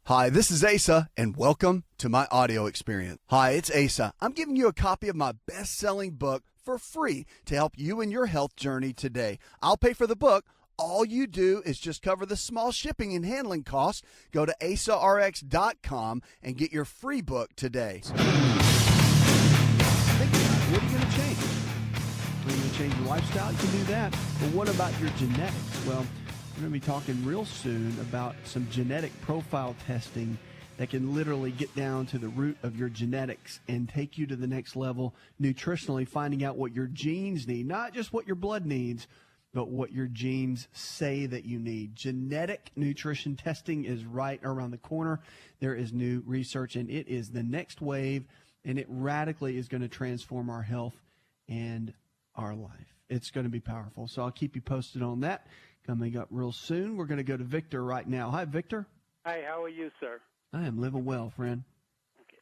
Hi, this is Asa, and welcome to my audio experience. Hi, it's Asa. I'm giving you a copy of my best-selling book for free to help you in your health journey today. I'll pay for the book. All you do is just cover the small shipping and handling costs. Go to asarx.com and get your free book today. Think about it. What are you going to change? Are you going to change your lifestyle? You can do that. But what about your genetics? Well, we're going to be talking real soon about some genetic profile testing that can literally get down to the root of your genetics and take you to the next level nutritionally, finding out what your genes need, not just what your blood needs, but what your genes say that you need. Genetic nutrition testing is right around the corner. There is new research, and it is the next wave, and it radically is going to transform our health and our life. It's going to be powerful. So I'll keep you posted on that. Coming up real soon, we're going to go to Victor right now. Hi, Victor. Hi, how are you, sir? I am living well, friend. Okay.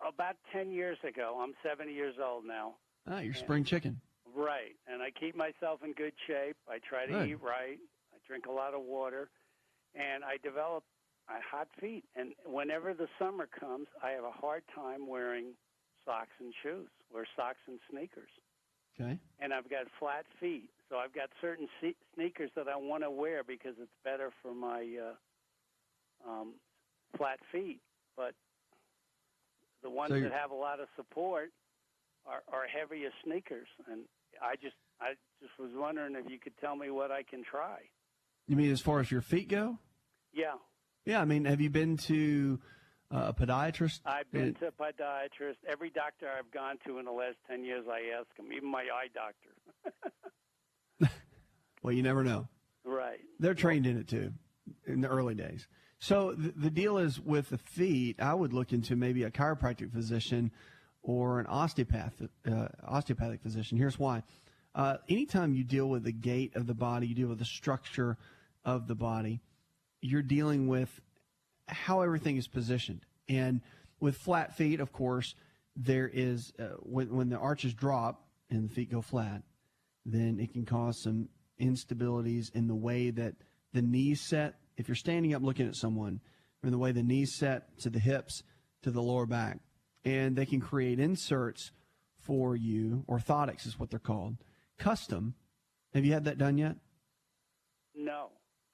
About 10 years ago, I'm 70 years old now. Ah, you're spring chicken. Right, and I keep myself in good shape. I try to eat right. I drink a lot of water, and I develop hot feet. And whenever the summer comes, I have a hard time wearing socks and shoes, or socks and sneakers. Okay. And I've got flat feet. So I've got certain sneakers that I want to wear because it's better for my flat feet. But the ones that have a lot of support are heavier sneakers. And I just was wondering if you could tell me what I can try. You mean as far as your feet go? Yeah. Yeah, I mean, have you been to a podiatrist? I've been to a podiatrist. Every doctor I've gone to in the last 10 years, I ask them, even my eye doctor. Well, you never know. Right. They're trained in it, too, in the early days. So the deal is with the feet, I would look into maybe a chiropractic physician or an osteopathic physician. Here's why. Anytime you deal with the gait of the body, you deal with the structure of the body, you're dealing with how everything is positioned. And with flat feet, of course, there is, when the arches drop and the feet go flat, then it can cause some instabilities in the way that the knees set. If you're standing up looking at someone, or the way the knees set to the hips, to the lower back, and they can create inserts for you. Orthotics is what they're called. Custom. Have you had that done yet? No.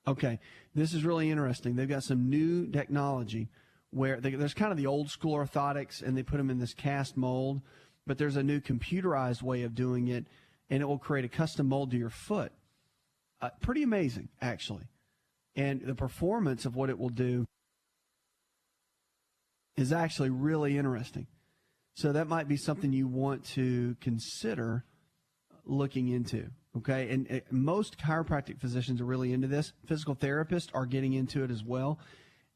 Okay. This is really interesting. They've got some new technology where there's kind of the old school orthotics, and they put them in this cast mold, but there's a new computerized way of doing it, and it will create a custom mold to your foot. Pretty amazing, actually. And the performance of what it will do is actually really interesting. So that might be something you want to consider looking into, okay? And most chiropractic physicians are really into this. Physical therapists are getting into it as well,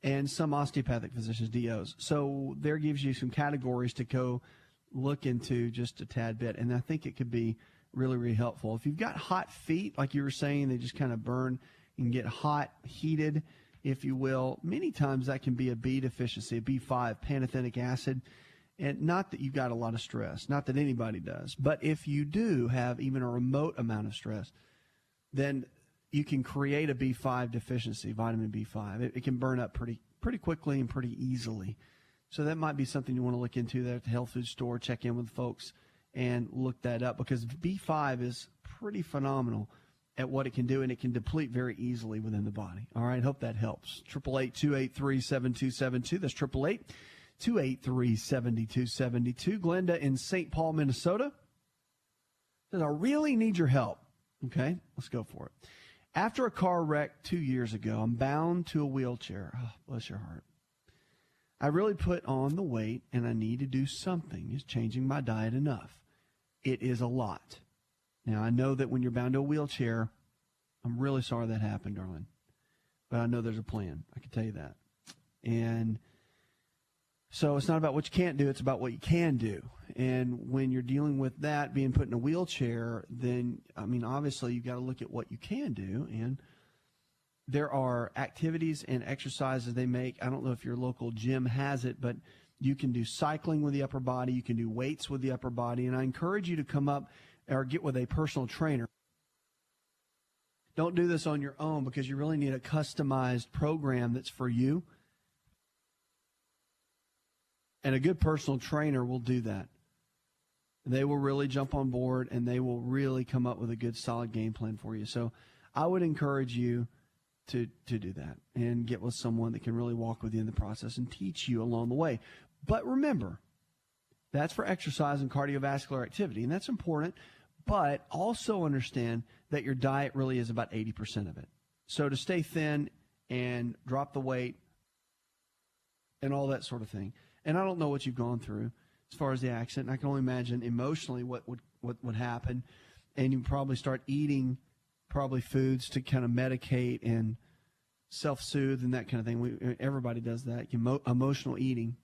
and some osteopathic physicians, DOs. So there gives you some categories to go look into just a tad bit, and I think it could be really, really helpful. If you've got hot feet, like you were saying, they just kind of burn and get hot, heated, if you will. Many times that can be a B deficiency, a B5, pantothenic acid. And not that you've got a lot of stress, not that anybody does, but if you do have even a remote amount of stress, then you can create a B5 deficiency, vitamin B5. It can burn up pretty quickly and pretty easily. So that might be something you want to look into there at the health food store, check in with folks and look that up, because B5 is pretty phenomenal at what it can do, and it can deplete very easily within the body. All right, hope that helps. 888-283-7272. That's 888-283-7272. Glenda in St. Paul, Minnesota says, I really need your help. Okay, let's go for it. After a car wreck 2 years ago, I'm bound to a wheelchair. Oh, bless your heart. I really put on the weight, and I need to do something. Is changing my diet enough? It is a lot. Now, I know that when you're bound to a wheelchair, I'm really sorry that happened, darling. But I know there's a plan. I can tell you that. And so it's not about what you can't do. It's about what you can do. And when you're dealing with that, being put in a wheelchair, then, I mean, obviously you've got to look at what you can do. And there are activities and exercises they make. I don't know if your local gym has it, but you can do cycling with the upper body. You can do weights with the upper body. And I encourage you to come up or get with a personal trainer Don't do this on your own because you really need a customized program that's for you. And a good personal trainer will do that. They will really jump on board, and they will really come up with a good, solid game plan for you. So I would encourage you to do that and get with someone that can really walk with you in the process and teach you along the way. But remember, that's for exercise and cardiovascular activity, and that's important. But also understand that your diet really is about 80% of it. So to stay thin and drop the weight and all that sort of thing. And I don't know what you've gone through as far as the accident. I can only imagine emotionally what would happen. And you probably start eating probably foods to kind of medicate and self-soothe and that kind of thing. Everybody does that, emotional eating.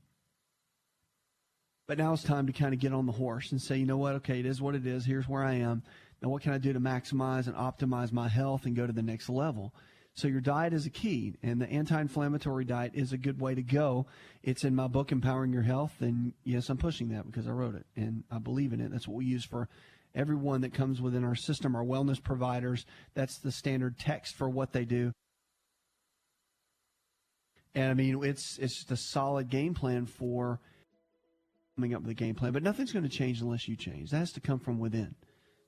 But now it's time to kind of get on the horse and say, you know what, okay, it is what it is. Here's where I am. Now what can I do to maximize and optimize my health and go to the next level? So your diet is a key, and the anti-inflammatory diet is a good way to go. It's in my book, Empowering Your Health, and yes, I'm pushing that because I wrote it, and I believe in it. That's what we use for everyone that comes within our system, our wellness providers. That's the standard text for what they do. And, I mean, it's just a solid game plan for coming up with a game plan, but nothing's going to change unless you change. That has to come from within.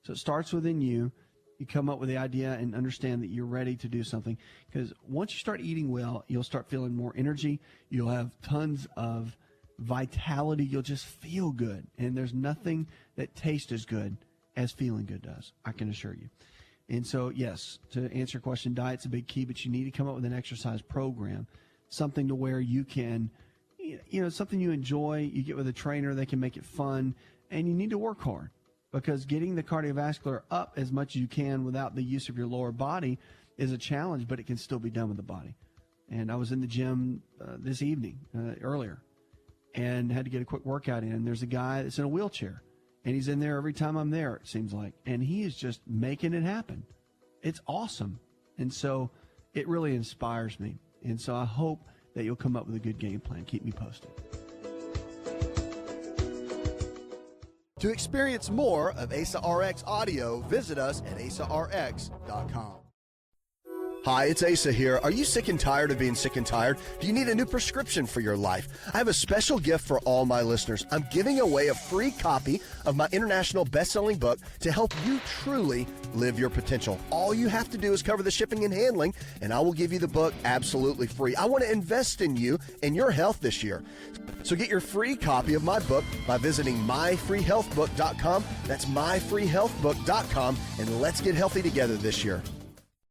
So it starts within you. You come up with the idea and understand that you're ready to do something, because once you start eating well, you'll start feeling more energy. You'll have tons of vitality. You'll just feel good, and there's nothing that tastes as good as feeling good does, I can assure you. And so, yes, to answer your question, diet's a big key, but you need to come up with an exercise program, something to where you can, something you enjoy. You get with a trainer, they can make it fun, and you need to work hard, because getting the cardiovascular up as much as you can without the use of your lower body is a challenge, but it can still be done with the body. And I was in the gym this evening, earlier, and had to get a quick workout in. There's a guy that's in a wheelchair, and he's in there every time I'm there, it seems like, and he is just making it happen. It's awesome. And so it really inspires me. And so I hope that you'll come up with a good game plan. Keep me posted. To experience more of ASA RX audio, visit us at asarx.com. Hi, it's Asa here. Are you sick and tired of being sick and tired? Do you need a new prescription for your life? I have a special gift for all my listeners. I'm giving away a free copy of my international best-selling book to help you truly live your potential. All you have to do is cover the shipping and handling, and I will give you the book absolutely free. I want to invest in you and your health this year. So get your free copy of my book by visiting myfreehealthbook.com. That's myfreehealthbook.com, and let's get healthy together this year.